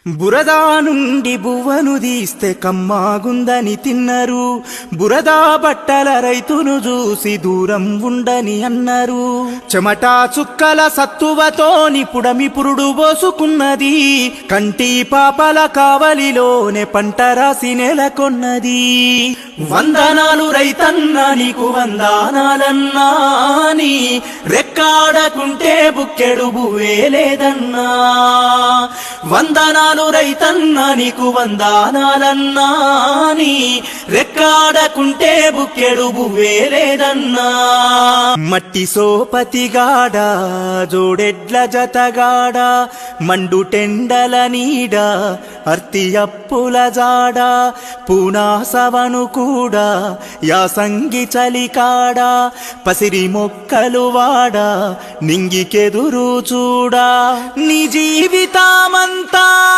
బురదా నుండి బువ్వను తీస్తే కమ్మాగుందని తిన్నరు. బురదా బట్టల రైతును చూసి దూరం ఉండని అన్నారు. చెమటా చుక్కల సత్తువతోని పుడమి పురుడు పోసుకున్నది. కంటి పాపల కావలిలోనే పంట రాసి నెలకొన్నది. వందనాలు రైతన్నా నీకు వందనాలన్నా, నీ రెక్కాడకుంటే బుక్కెడు బువ్వే లేదన్నా. వందనాలు రైతన్నా నీకు వందనాలన్నా, నీ రెక్కాడకుంటే బుక్కెడు బువ్వే లేదన్నా. మట్టి సోపతిగాడ జోడెడ్ల జతగాడ, మండు టెండల నీడ అర్తి అప్పుల జాడ, పూనాసవను కూడా యాసంగి చలికాడ, పసిరి మొక్కలు వాడ నింగికెదురు చూడా. నీ జీవితమంతా